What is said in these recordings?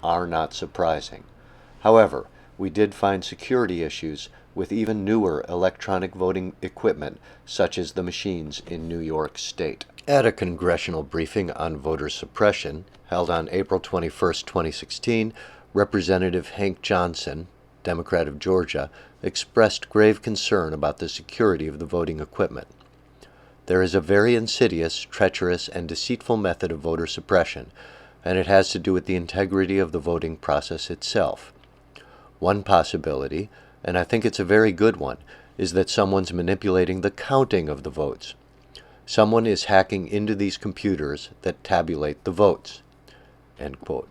are not surprising. However, we did find security issues with even newer electronic voting equipment, such as the machines in New York State. At a congressional briefing on voter suppression, held on April 21, 2016, Representative Hank Johnson, Democrat of Georgia, expressed grave concern about the security of the voting equipment. There is a very insidious, treacherous, and deceitful method of voter suppression, and it has to do with the integrity of the voting process itself. One possibility, and I think it's a very good one, is that someone's manipulating the counting of the votes. Someone is hacking into these computers that tabulate the votes." End quote.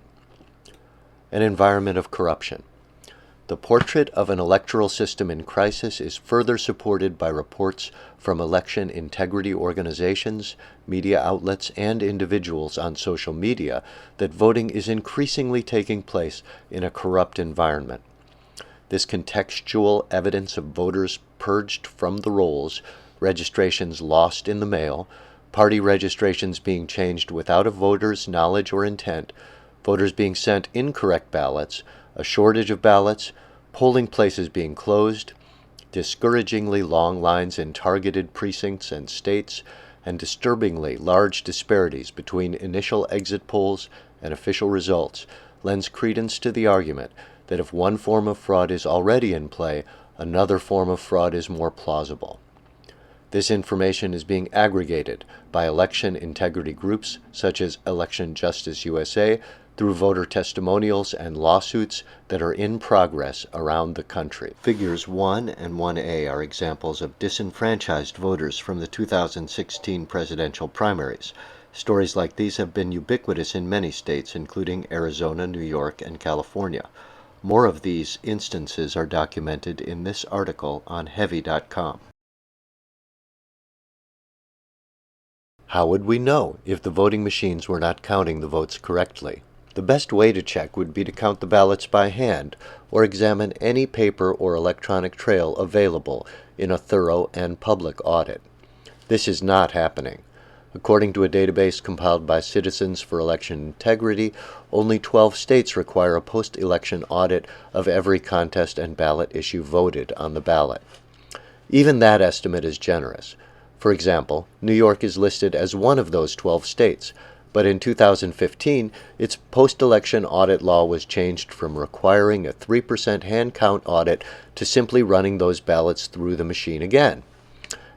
An environment of corruption. The portrait of an electoral system in crisis is further supported by reports from election integrity organizations, media outlets, and individuals on social media that voting is increasingly taking place in a corrupt environment. This contextual evidence of voters purged from the rolls, registrations lost in the mail, party registrations being changed without a voter's knowledge or intent, voters being sent incorrect ballots, a shortage of ballots, polling places being closed, discouragingly long lines in targeted precincts and states, and disturbingly large disparities between initial exit polls and official results lends credence to the argument that if one form of fraud is already in play, another form of fraud is more plausible. This information is being aggregated by election integrity groups such as Election Justice USA through voter testimonials and lawsuits that are in progress around the country. Figures 1 and 1A are examples of disenfranchised voters from the 2016 presidential primaries. Stories like these have been ubiquitous in many states, including Arizona, New York, and California. More of these instances are documented in this article on Heavy.com. How would we know if the voting machines were not counting the votes correctly? The best way to check would be to count the ballots by hand or examine any paper or electronic trail available in a thorough and public audit. This is not happening. According to a database compiled by Citizens for Election Integrity, only 12 states require a post-election audit of every contest and ballot issue voted on the ballot. Even that estimate is generous. For example, New York is listed as one of those 12 states, but in 2015, its post-election audit law was changed from requiring a 3% hand count audit to simply running those ballots through the machine again.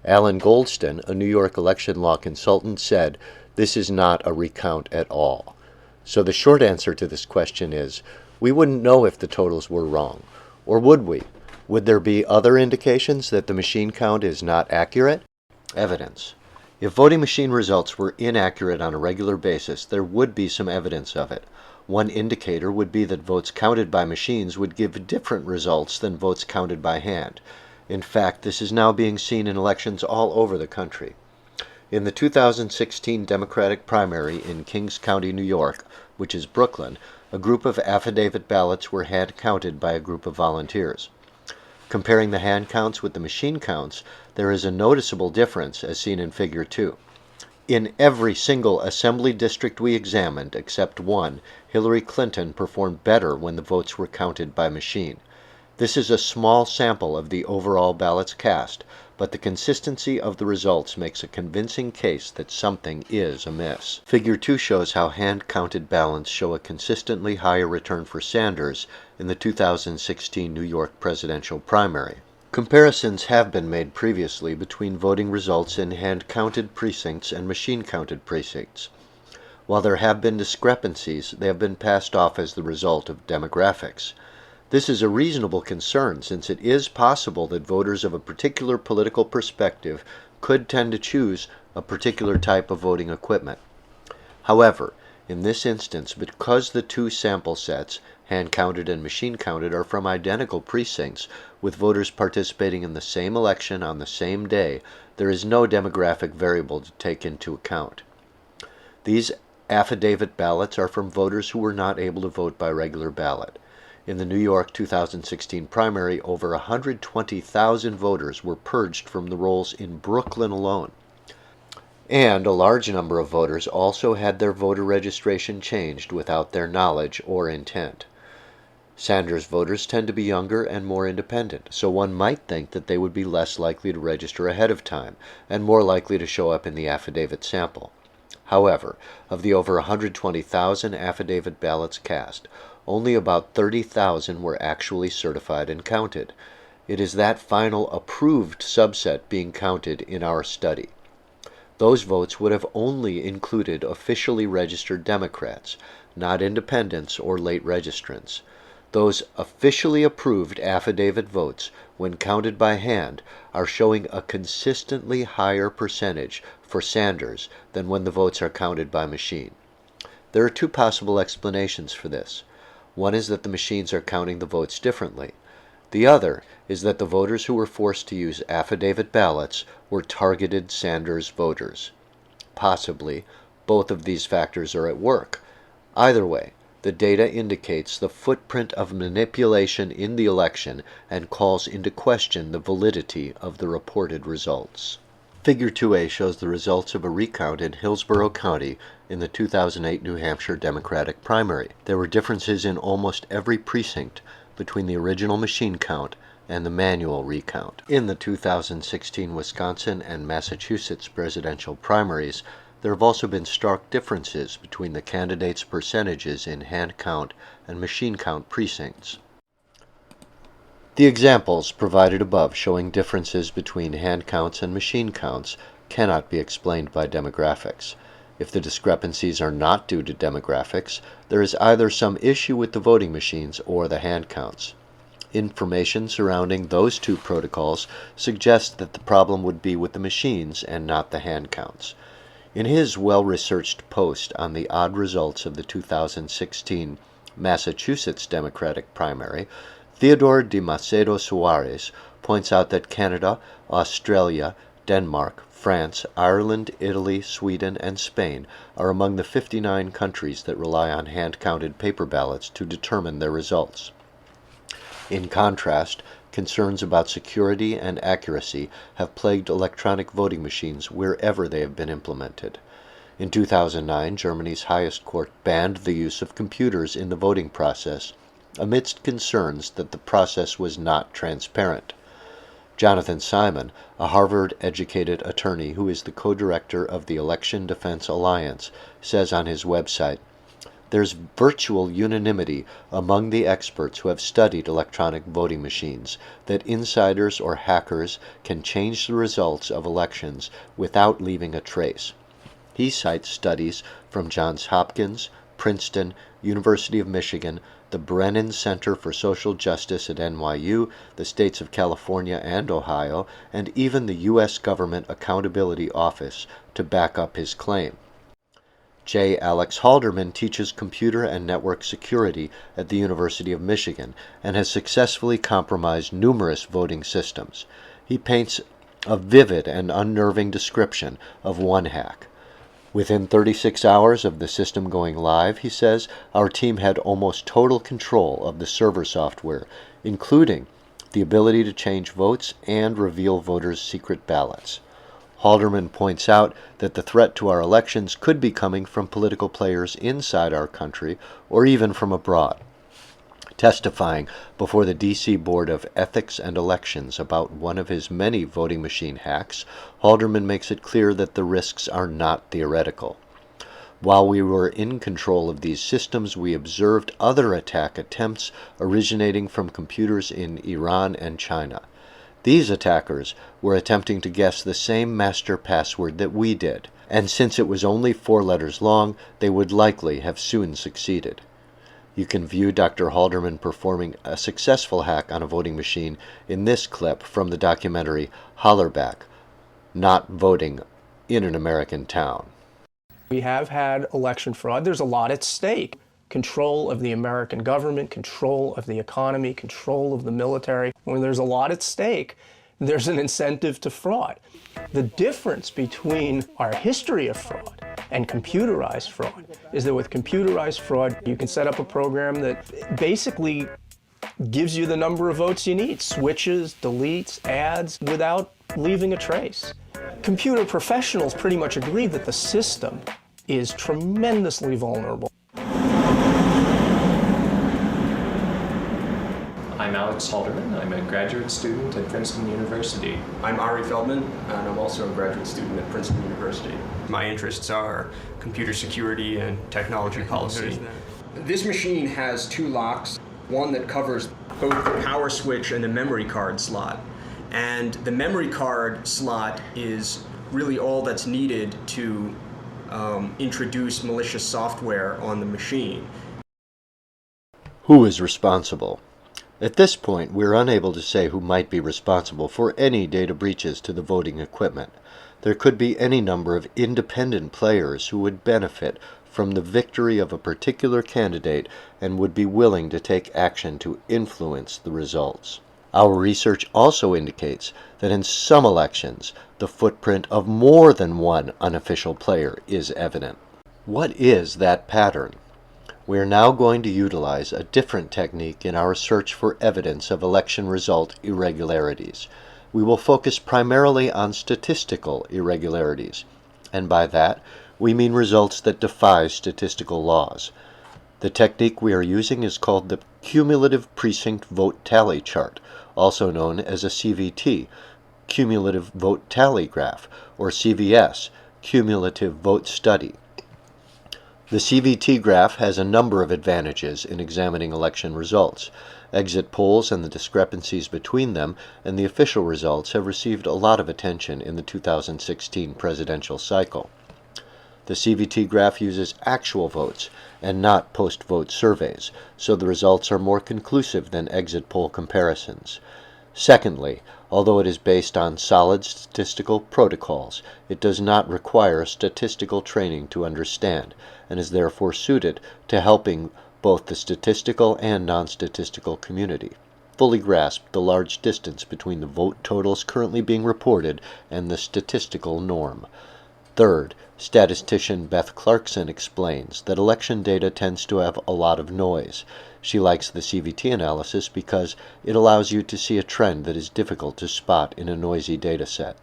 Alan Goldston, a New York election law consultant, said, "This is not a recount at all." So the short answer to this question is, we wouldn't know if the totals were wrong. Or would we? Would there be other indications that the machine count is not accurate? Evidence. If voting machine results were inaccurate on a regular basis, there would be some evidence of it. One indicator would be that votes counted by machines would give different results than votes counted by hand. In fact, this is now being seen in elections all over the country. In the 2016 Democratic primary in Kings County, New York, which is Brooklyn, a group of affidavit ballots were hand counted by a group of volunteers. Comparing the hand counts with the machine counts, there is a noticeable difference as seen in Figure 2. In every single assembly district we examined, except one, Hillary Clinton performed better when the votes were counted by machine. This is a small sample of the overall ballots cast, but the consistency of the results makes a convincing case that something is amiss. Figure 2 shows how hand-counted ballots show a consistently higher return for Sanders in the 2016 New York presidential primary. Comparisons have been made previously between voting results in hand-counted precincts and machine-counted precincts. While there have been discrepancies, they have been passed off as the result of demographics. This is a reasonable concern, since it is possible that voters of a particular political perspective could tend to choose a particular type of voting equipment. However, in this instance, because the two sample sets, hand-counted and machine-counted, are from identical precincts, with voters participating in the same election on the same day, there is no demographic variable to take into account. These affidavit ballots are from voters who were not able to vote by regular ballot. In the New York 2016 primary, over 120,000 voters were purged from the rolls in Brooklyn alone. And a large number of voters also had their voter registration changed without their knowledge or intent. Sanders voters tend to be younger and more independent, so one might think that they would be less likely to register ahead of time and more likely to show up in the affidavit sample. However, of the over 120,000 affidavit ballots cast, only about 30,000 were actually certified and counted. It is that final approved subset being counted in our study. Those votes would have only included officially registered Democrats, not independents or late registrants. Those officially approved affidavit votes, when counted by hand, are showing a consistently higher percentage for Sanders than when the votes are counted by machine. There are two possible explanations for this. One is that the machines are counting the votes differently. The other is that the voters who were forced to use affidavit ballots were targeted Sanders voters. Possibly, both of these factors are at work. Either way, the data indicates the footprint of manipulation in the election and calls into question the validity of the reported results. Figure 2A shows the results of a recount in Hillsborough County in the 2008 New Hampshire Democratic primary. There were differences in almost every precinct between the original machine count and the manual recount. In the 2016 Wisconsin and Massachusetts presidential primaries, there have also been stark differences between the candidates' percentages in hand count and machine count precincts. The examples provided above showing differences between hand counts and machine counts cannot be explained by demographics. If the discrepancies are not due to demographics, there is either some issue with the voting machines or the hand counts. Information surrounding those two protocols suggests that the problem would be with the machines and not the hand counts. In his well-researched post on the odd results of the 2016 Massachusetts Democratic primary, Theodore de Macedo Suarez points out that Canada, Australia, Denmark, France, Ireland, Italy, Sweden, and Spain are among the 59 countries that rely on hand-counted paper ballots to determine their results. In contrast, concerns about security and accuracy have plagued electronic voting machines wherever they have been implemented. In 2009, Germany's highest court banned the use of computers in the voting process amidst concerns that the process was not transparent. Jonathan Simon, a Harvard-educated attorney who is the co-director of the Election Defense Alliance, says on his website, "There's virtual unanimity among the experts who have studied electronic voting machines that insiders or hackers can change the results of elections without leaving a trace." He cites studies from Johns Hopkins, Princeton, University of Michigan, the Brennan Center for Social Justice at NYU, the states of California and Ohio, and even the U.S. Government Accountability Office to back up his claim. J. Alex Halderman teaches computer and network security at the University of Michigan and has successfully compromised numerous voting systems. He paints a vivid and unnerving description of one hack. Within 36 hours of the system going live, he says, our team had almost total control of the server software, including the ability to change votes and reveal voters' secret ballots. Halderman points out that the threat to our elections could be coming from political players inside our country or even from abroad. Testifying before the D.C. Board of Ethics and Elections about one of his many voting machine hacks, Halderman makes it clear that the risks are not theoretical. While we were in control of these systems, we observed other attack attempts originating from computers in Iran and China. These attackers were attempting to guess the same master password that we did, and since it was only 4 letters long, they would likely have soon succeeded. You can view Dr. Halderman performing a successful hack on a voting machine in this clip from the documentary Hollerback, Not Voting in an American Town. We have had election fraud. There's a lot at stake. Control of the American government, control of the economy, control of the military. When there's a lot at stake, there's an incentive to fraud. The difference between our history of fraud and computerized fraud is that with computerized fraud, you can set up a program that basically gives you the number of votes you need, switches, deletes, adds, without leaving a trace. Computer professionals pretty much agree that the system is tremendously vulnerable. I'm Alex Halderman. I'm a graduate student at Princeton University. I'm Ari Feldman, and I'm also a graduate student at Princeton University. My interests are computer security and technology policy. This machine has two locks, one that covers both the power switch and the memory card slot. And the memory card slot is really all that's needed to introduce malicious software on the machine. Who is responsible? At this point, we're unable to say who might be responsible for any data breaches to the voting equipment. There could be any number of independent players who would benefit from the victory of a particular candidate and would be willing to take action to influence the results. Our research also indicates that in some elections, the footprint of more than one unofficial player is evident. What is that pattern? We are now going to utilize a different technique in our search for evidence of election result irregularities. We will focus primarily on statistical irregularities, and by that, we mean results that defy statistical laws. The technique we are using is called the Cumulative Precinct Vote Tally Chart, also known as a CVT, Cumulative Vote Tally Graph, or CVS, Cumulative Vote Study. The CVT graph has a number of advantages in examining election results. Exit polls and the discrepancies between them and the official results have received a lot of attention in the 2016 presidential cycle. The CVT graph uses actual votes and not post-vote surveys, so the results are more conclusive than exit poll comparisons. Secondly, although it is based on solid statistical protocols, it does not require statistical training to understand, and is therefore suited to helping both the statistical and non-statistical community fully grasp the large distance between the vote totals currently being reported and the statistical norm. Third, statistician Beth Clarkson explains that election data tends to have a lot of noise. She likes the CVT analysis because it allows you to see a trend that is difficult to spot in a noisy data set.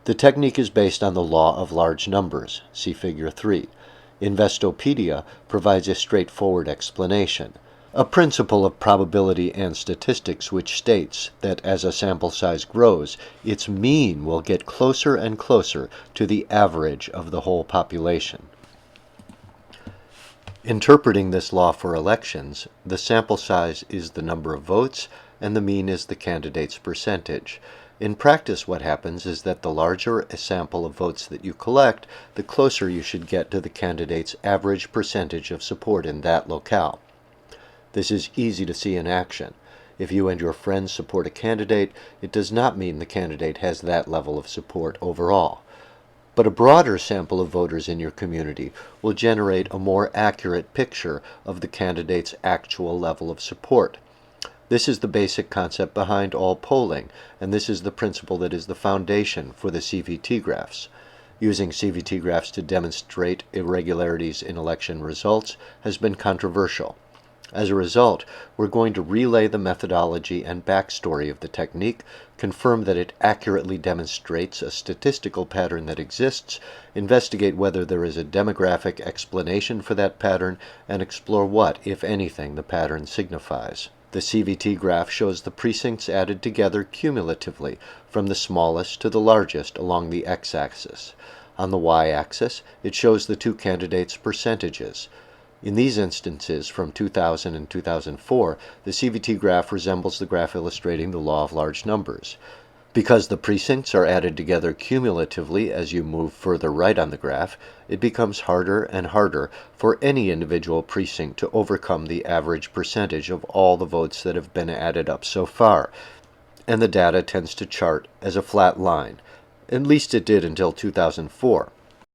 The technique is based on the law of large numbers, see Figure 3. Investopedia provides a straightforward explanation, a principle of probability and statistics which states that as a sample size grows, its mean will get closer and closer to the average of the whole population. Interpreting this law for elections, the sample size is the number of votes and the mean is the candidate's percentage. In practice, what happens is that the larger a sample of votes that you collect, the closer you should get to the candidate's average percentage of support in that locale. This is easy to see in action. If you and your friends support a candidate, it does not mean the candidate has that level of support overall. But a broader sample of voters in your community will generate a more accurate picture of the candidate's actual level of support. This is the basic concept behind all polling, and this is the principle that is the foundation for the CVT graphs. Using CVT graphs to demonstrate irregularities in election results has been controversial. As a result, we're going to relay the methodology and backstory of the technique, confirm that it accurately demonstrates a statistical pattern that exists, investigate whether there is a demographic explanation for that pattern, and explore what, if anything, the pattern signifies. The CVT graph shows the precincts added together cumulatively, from the smallest to the largest along the x-axis. On the y-axis, it shows the two candidates' percentages. In these instances, from 2000 and 2004, the CVT graph resembles the graph illustrating the law of large numbers. Because the precincts are added together cumulatively as you move further right on the graph, it becomes harder and harder for any individual precinct to overcome the average percentage of all the votes that have been added up so far, and the data tends to chart as a flat line. At least it did until 2004.